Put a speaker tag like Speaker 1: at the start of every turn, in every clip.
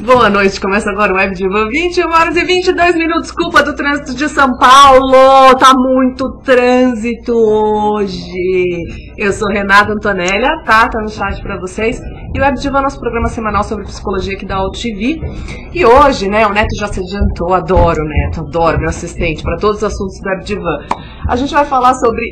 Speaker 1: Boa noite, começa agora o Web Diva, 21 horas e 22 minutos, culpa do trânsito de São Paulo, tá muito trânsito hoje. Eu sou Renata Antonelli, tá no chat pra vocês, e o Web Diva é o nosso programa semanal sobre psicologia aqui da Alto TV. E hoje, né, o Neto já se adiantou, adoro o Neto, adoro meu assistente para todos os assuntos do Web Diva. A gente vai falar sobre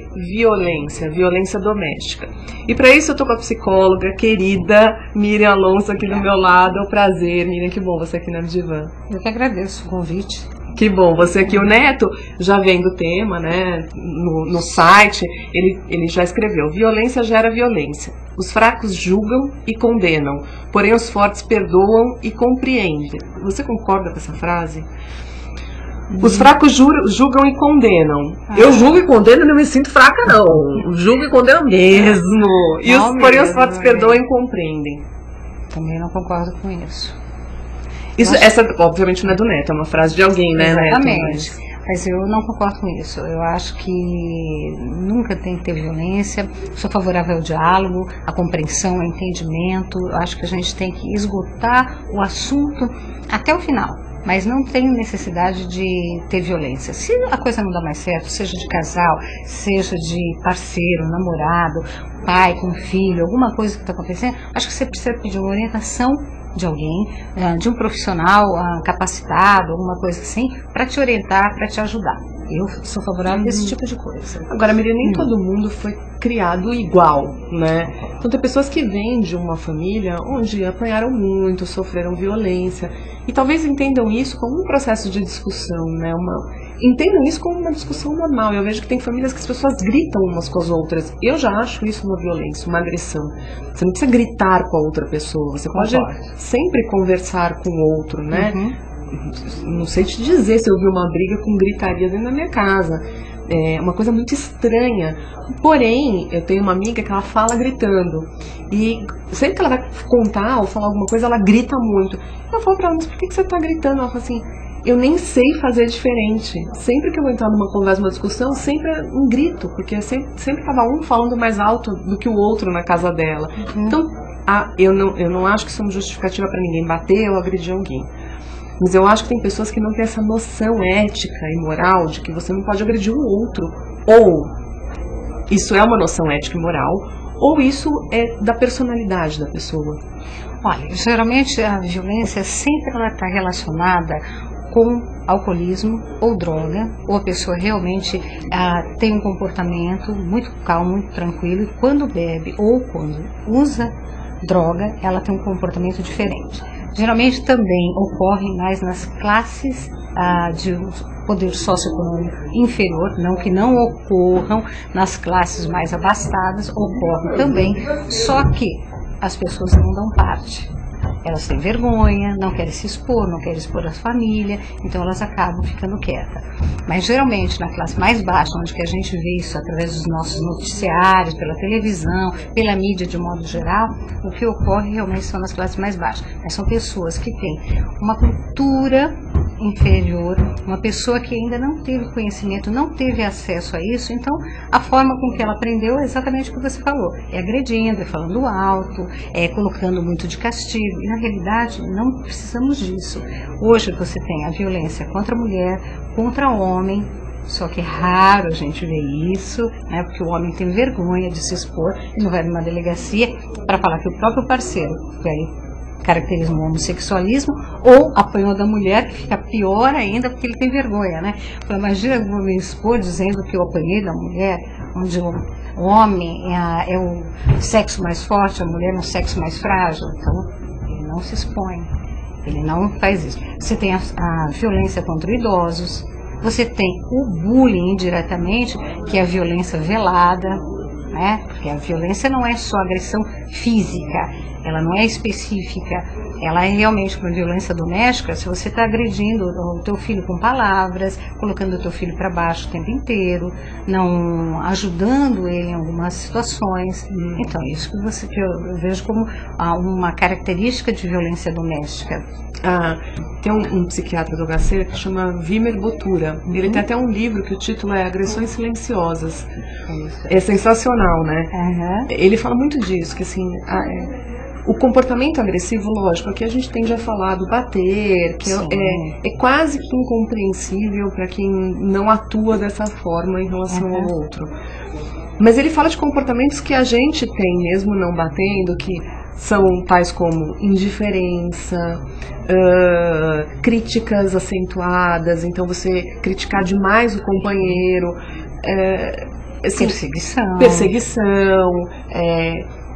Speaker 1: violência doméstica. E para isso eu tô com a psicóloga querida Miriam Alonso aqui do meu lado. É um prazer, Miriam, que bom você aqui na Divan.
Speaker 2: Eu que agradeço o convite.
Speaker 1: Que bom você aqui. O Neto já vem do tema, né, no site, ele já escreveu: violência gera violência. Os fracos julgam e condenam, porém os fortes perdoam e compreendem. Você concorda com essa frase? Os fracos julgam e condenam. Eu julgo e condeno e não me sinto fraca, não. Julgo e condeno mesmo. Porém os fortes perdoam e compreendem.
Speaker 2: Também não concordo com isso.
Speaker 1: Essa, obviamente, não é do Neto, é uma frase de alguém, né,
Speaker 2: Exatamente.
Speaker 1: Neto?
Speaker 2: Mas eu não concordo com isso. Eu acho que nunca tem que ter violência. Sou favorável ao diálogo, à compreensão, ao entendimento. Eu acho que a gente tem que esgotar o assunto até o final. Mas não tem necessidade de ter violência. Se a coisa não dá mais certo, seja de casal, seja de parceiro, namorado, pai com filho, alguma coisa que está acontecendo, acho que você precisa pedir uma orientação de alguém, de um profissional capacitado, alguma coisa assim, para te orientar, para te ajudar. Eu sou favorável desse tipo de coisa.
Speaker 1: Agora, Miriam, nem todo mundo foi criado igual, né? Então tem pessoas que vêm de uma família onde apanharam muito, sofreram violência, e talvez entendam isso como um processo de discussão, né? Entendam isso como uma discussão normal. Eu vejo que tem famílias que as pessoas gritam umas com as outras. Eu já acho isso uma violência, uma agressão. Você não precisa gritar com a outra pessoa, você pode sempre conversar com o outro, né? Não sei te dizer se eu vi uma briga com gritaria dentro da minha casa. É uma coisa muito estranha. Porém, eu tenho uma amiga que ela fala gritando. E sempre que ela vai contar ou falar alguma coisa, ela grita muito. Eu falo pra ela: mas por que você tá gritando? Ela fala assim: eu nem sei fazer diferente. Sempre que eu vou entrar numa conversa, numa discussão, sempre é um grito. Porque sempre tava um falando mais alto do que o outro na casa dela. Então, eu não acho que isso é uma justificativa pra ninguém bater ou agredir alguém. Mas eu acho que tem pessoas que não têm essa noção ética e moral de que você não pode agredir o outro. Ou isso é uma noção ética e moral, ou isso é da personalidade da pessoa.
Speaker 2: Olha, geralmente a violência sempre está relacionada com alcoolismo ou droga, ou a pessoa realmente tem um comportamento muito calmo, muito tranquilo, e quando bebe ou quando usa droga, ela tem um comportamento diferente. Geralmente também ocorre mais nas classes de poder socioeconômico inferior, não que não ocorram nas classes mais abastadas, ocorre também, só que as pessoas não dão parte. Elas têm vergonha, não querem se expor, não querem expor a família, então elas acabam ficando quietas. Mas geralmente na classe mais baixa, onde que a gente vê isso através dos nossos noticiários, pela televisão, pela mídia de modo geral, o que ocorre realmente são nas classes mais baixas. Mas são pessoas que têm uma cultura inferior, uma pessoa que ainda não teve conhecimento, não teve acesso a isso, então a forma com que ela aprendeu é exatamente o que você falou, é agredindo, é falando alto, é colocando muito de castigo, e na realidade não precisamos disso. Hoje você tem a violência contra a mulher, contra o homem, só que é raro a gente ver isso, né, porque o homem tem vergonha de se expor e não vai numa delegacia para falar que o próprio parceiro, que aí caracterismo homossexualismo, ou apanhou da mulher, que fica pior ainda porque ele tem vergonha, né? Então, imagina o homem expor dizendo que eu apanhei da mulher, onde o homem é o sexo mais forte, a mulher é o sexo mais frágil. Então ele não se expõe, ele não faz isso. Você tem a violência contra idosos, você tem o bullying indiretamente, que é a violência velada, né? Porque a violência não é só agressão física, ela não é específica, ela é realmente uma violência doméstica. Se você está agredindo o teu filho com palavras, colocando o teu filho para baixo o tempo inteiro, não ajudando ele em algumas situações, então isso que eu vejo como uma característica de violência doméstica.
Speaker 1: Tem um psiquiatra do HC que chama Vimer Botura. Ele tem até um livro que o título é Agressões Silenciosas. É sensacional, né? Ele fala muito disso, que assim, O comportamento agressivo, lógico, aqui a gente tende a falar do bater, que é quase que incompreensível para quem não atua dessa forma em relação ao outro. Mas ele fala de comportamentos que a gente tem, mesmo não batendo, que são tais como indiferença, críticas acentuadas, então você criticar demais o companheiro, assim, perseguição,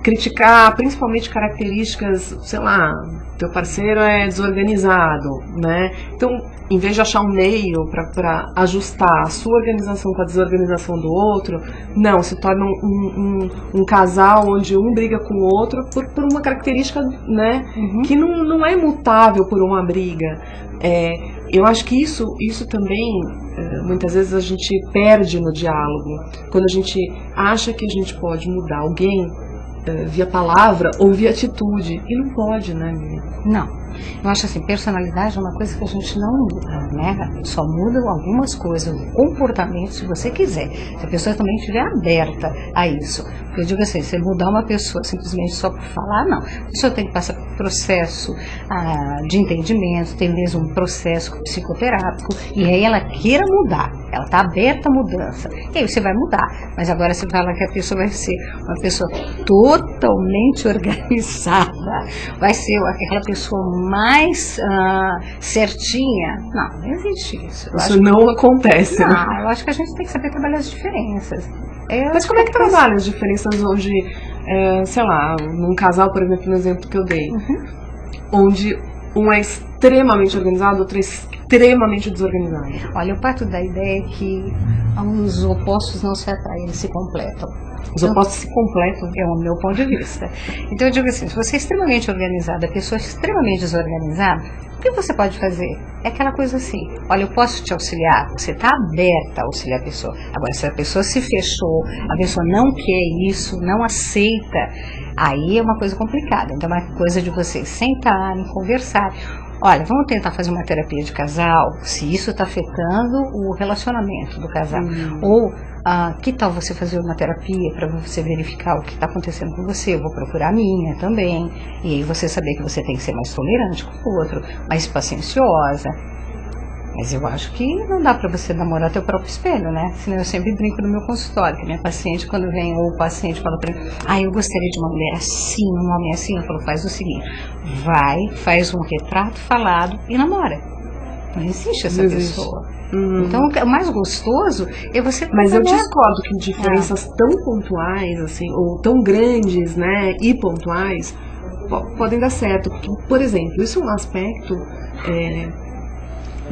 Speaker 1: criticar principalmente características, sei lá, teu parceiro é desorganizado, né? Então, em vez de achar um meio para ajustar a sua organização com a desorganização do outro, não, se torna um casal onde um briga com o outro por uma característica, né, que não é mutável por uma briga. Eu acho que isso também, muitas vezes a gente perde no diálogo, quando a gente acha que a gente pode mudar alguém via palavra ou via atitude. E não pode, né, Miriam?
Speaker 2: Não. Eu acho assim, personalidade é uma coisa que a gente não muda, né? Só muda algumas coisas, o comportamento, se você quiser. Se a pessoa também estiver aberta a isso. Porque eu digo assim, você mudar uma pessoa simplesmente só por falar, não. A pessoa tem que passar por um processo de entendimento, tem mesmo um processo psicoterápico, e aí ela queira mudar. Ela está aberta à mudança. E aí você vai mudar. Mas agora você fala que a pessoa vai ser uma pessoa totalmente organizada, vai ser aquela pessoa mais certinha. Não existe isso.
Speaker 1: Isso não acontece.
Speaker 2: Não, eu acho que a gente tem que saber trabalhar as diferenças.
Speaker 1: Mas como é que trabalha as diferenças hoje, sei lá, num casal, por exemplo, no exemplo que eu dei, onde um é extremamente organizado, outro é extremamente desorganizado?
Speaker 2: Olha, eu parto da ideia que os opostos não se atraem, eles se completam.
Speaker 1: Os opostos se completam.
Speaker 2: É o meu ponto de vista. Então eu digo assim, se você é extremamente organizada, a pessoa é extremamente desorganizada, o que você pode fazer? É aquela coisa assim, olha, eu posso te auxiliar, você está aberta a auxiliar a pessoa. Agora, se a pessoa se fechou, a pessoa não quer isso, não aceita, aí é uma coisa complicada. Então é uma coisa de vocês sentarem, conversar. Olha, vamos tentar fazer uma terapia de casal, se isso está afetando o relacionamento do casal. Ou, que tal você fazer uma terapia para você verificar o que está acontecendo com você? Eu vou procurar a minha também. E aí você saber que você tem que ser mais tolerante com o outro, mais pacienciosa. Mas eu acho que não dá para você namorar teu próprio espelho, né? Senão eu sempre brinco no meu consultório, que minha paciente, quando vem, ou o paciente fala para mim, eu gostaria de uma mulher assim, um homem assim, eu falo, faz o seguinte, vai, faz um retrato falado e namora. Não existe essa pessoa. Então, o mais gostoso é você...
Speaker 1: Mas eu discordo que diferenças tão pontuais, assim, ou tão grandes, né, e pontuais, podem dar certo. Porque, por exemplo, isso é um aspecto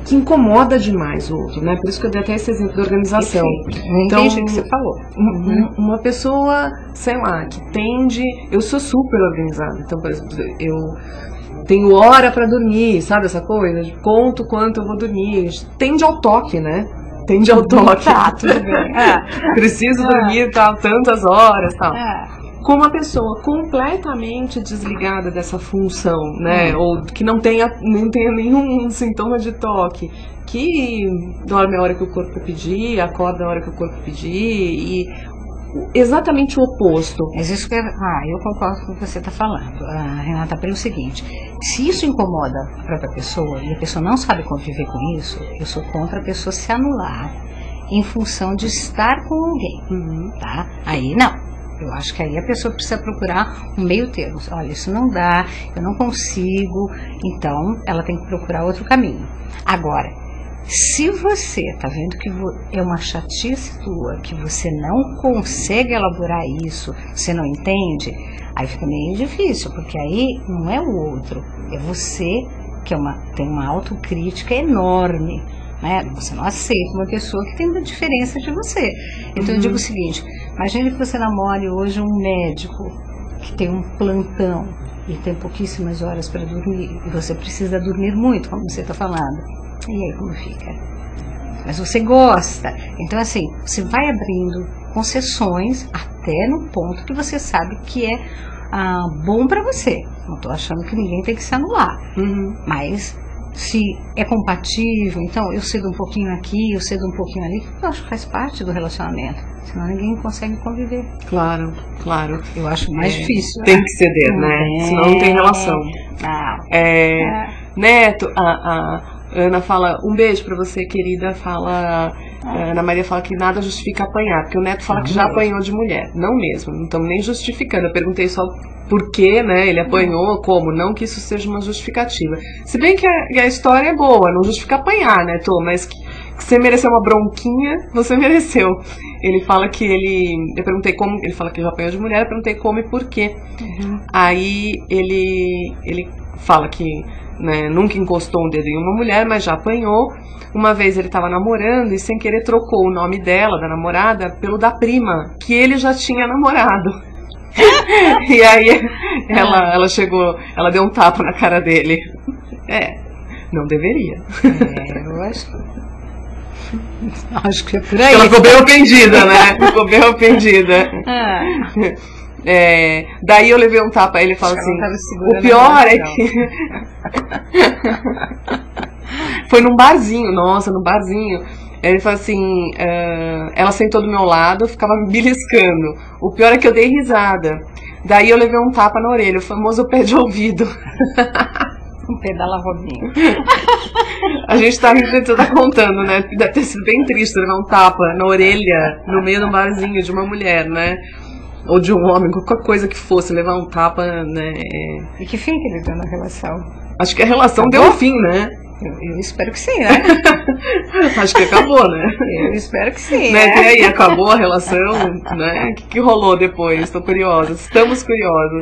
Speaker 1: que incomoda demais o outro, né? Por isso que eu dei até esse exemplo da organização.
Speaker 2: Então, entendi o que você falou.
Speaker 1: Uma pessoa, sei lá, que tende... Eu sou super organizada. Então, por exemplo, eu tenho hora pra dormir, sabe essa coisa? Conto quanto eu vou dormir. Tende ao toque, né? Tende ao toque.
Speaker 2: Tá, tudo bem.
Speaker 1: Preciso dormir tantas horas, tal. Com uma pessoa completamente desligada dessa função, né? Ou que não tenha nenhum sintoma de toque, que dorme a hora que o corpo pedir, acorda a hora que o corpo pedir, e exatamente o oposto.
Speaker 2: Mas isso que eu concordo com o que você está falando, Renata, pelo seguinte, se isso incomoda a própria pessoa e a pessoa não sabe conviver com isso, eu sou contra a pessoa se anular em função de estar com alguém, tá? Aí não. Eu acho que aí a pessoa precisa procurar um meio termo. Olha, isso não dá, eu não consigo, então ela tem que procurar outro caminho. Agora, se você está vendo que é uma chatice tua, que você não consegue elaborar isso, você não entende, aí fica meio difícil, porque aí não é o outro, é você que tem uma autocrítica enorme. Né? Você não aceita uma pessoa que tem uma diferença de você. Então eu digo o seguinte, imagine que você namore hoje um médico que tem um plantão e tem pouquíssimas horas para dormir, e você precisa dormir muito, como você está falando. E aí como fica? Mas você gosta. Então assim, você vai abrindo concessões até no ponto que você sabe que é bom para você. Não estou achando que ninguém tem que se anular, mas se é compatível, então eu cedo um pouquinho aqui, eu cedo um pouquinho ali, eu acho que faz parte do relacionamento, senão ninguém consegue conviver.
Speaker 1: Claro, claro.
Speaker 2: Eu acho mais difícil.
Speaker 1: Tem que ceder, né? Senão não tem relação. Neto, a Ana fala, um beijo pra você, querida, fala, a Ana Maria fala que nada justifica apanhar, porque o Neto fala que já apanhou de mulher, não mesmo, não estamos nem justificando, eu perguntei só por que, né, ele apanhou, como, não que isso seja uma justificativa, se bem que a história é boa, não justifica apanhar, né, Tô, mas que você mereceu uma bronquinha, você mereceu. Ele fala que eu perguntei como, ele fala que já apanhou de mulher, eu perguntei como e por quê. Aí ele fala que, né, nunca encostou um dedo em uma mulher, mas já apanhou. Uma vez ele estava namorando e sem querer trocou o nome dela, da namorada, pelo da prima, que ele já tinha namorado. E aí ela chegou, ela deu um tapa na cara dele. Não deveria.
Speaker 2: Eu acho que é por aí.
Speaker 1: Ela ficou bem ofendida, né? Ficou bem ofendida. Daí eu levei um tapa, ele fala assim, o pior é que foi num barzinho, nossa, num barzinho. Ele fala assim, ela sentou do meu lado, ficava me beliscando. O pior é que eu dei risada. Daí eu levei um tapa na orelha, o famoso pé de ouvido.
Speaker 2: Um pé da lavadinha.
Speaker 1: A gente tá rindo, você tá contando, né? Deve ter sido bem triste levar um tapa na orelha, no meio de um barzinho de uma mulher, né? Ou de um homem, qualquer coisa que fosse, levar um tapa, né?
Speaker 2: E que fim que ele deu na relação?
Speaker 1: Acho que a relação deu um fim, né?
Speaker 2: Eu espero que sim, né?
Speaker 1: Acho que acabou, né?
Speaker 2: Eu espero que sim,
Speaker 1: né? E aí, acabou a relação, né? O que rolou depois? Tô curiosa, estamos curiosos.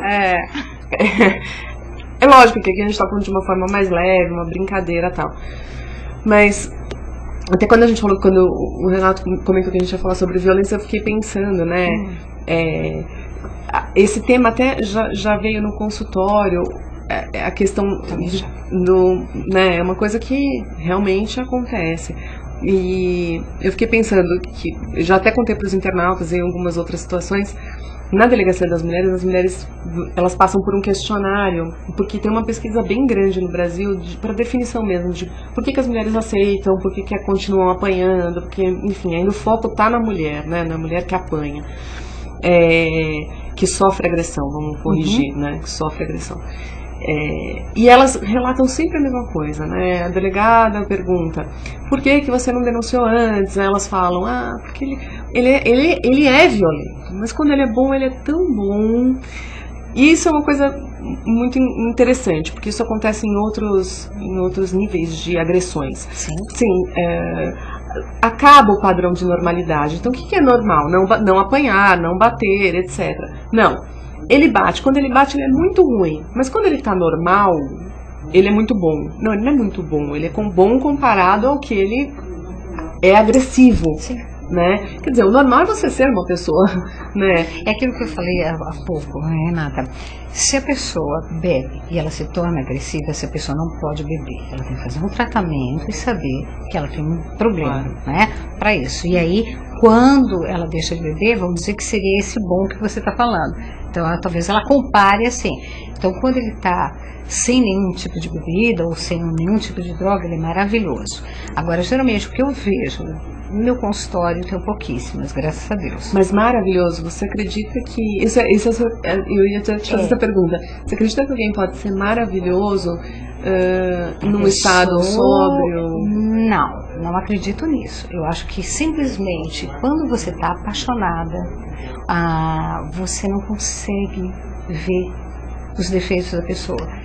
Speaker 1: É lógico que aqui a gente tá falando de uma forma mais leve, uma brincadeira e tal. Mas, até quando a gente falou, quando o Renato comentou que a gente ia falar sobre violência, eu fiquei pensando, né? Esse tema até já veio no consultório, a questão né, é uma coisa que realmente acontece. E eu fiquei pensando que, já até contei para os internautas em algumas outras situações, na Delegacia das Mulheres, as mulheres elas passam por um questionário, porque tem uma pesquisa bem grande no Brasil para definição mesmo de por que as mulheres aceitam, por que continuam apanhando, porque, enfim, ainda o foco está na mulher, né, na mulher que apanha, que sofre agressão, vamos corrigir, né, que sofre agressão. E elas relatam sempre a mesma coisa, né? A delegada pergunta, por que você não denunciou antes? Elas falam, porque ele é violento, mas quando ele é bom, ele é tão bom. E isso é uma coisa muito interessante, porque isso acontece em outros níveis de agressões. Sim, acaba o padrão de normalidade. Então, o que é normal? Não apanhar, não bater, etc. Não. Ele bate, quando ele bate ele é muito ruim, mas quando ele tá normal, ele é muito bom. Não, ele não é muito bom, ele é bom comparado ao que ele é agressivo. Sim. Né? Quer dizer, o normal é você ser uma pessoa, né?
Speaker 2: É aquilo que eu falei há pouco, Renata. Se a pessoa bebe e ela se torna agressiva, essa pessoa não pode beber. Ela tem que fazer um tratamento e saber que ela tem um problema, né? Para isso. E aí, quando ela deixa de beber, vamos dizer que seria esse bom que você está falando. Então, talvez ela compare assim. Então, quando ele está sem nenhum tipo de bebida ou sem nenhum tipo de droga, ele é maravilhoso. Agora, geralmente, o que eu vejo no meu consultório, tem pouquíssimas, graças a Deus.
Speaker 1: Mas maravilhoso, você acredita que... eu ia te fazer essa pergunta. Você acredita que alguém pode ser maravilhoso num estado sóbrio?
Speaker 2: Não acredito nisso. Eu acho que simplesmente, quando você está apaixonada, você não consegue ver os defeitos da pessoa.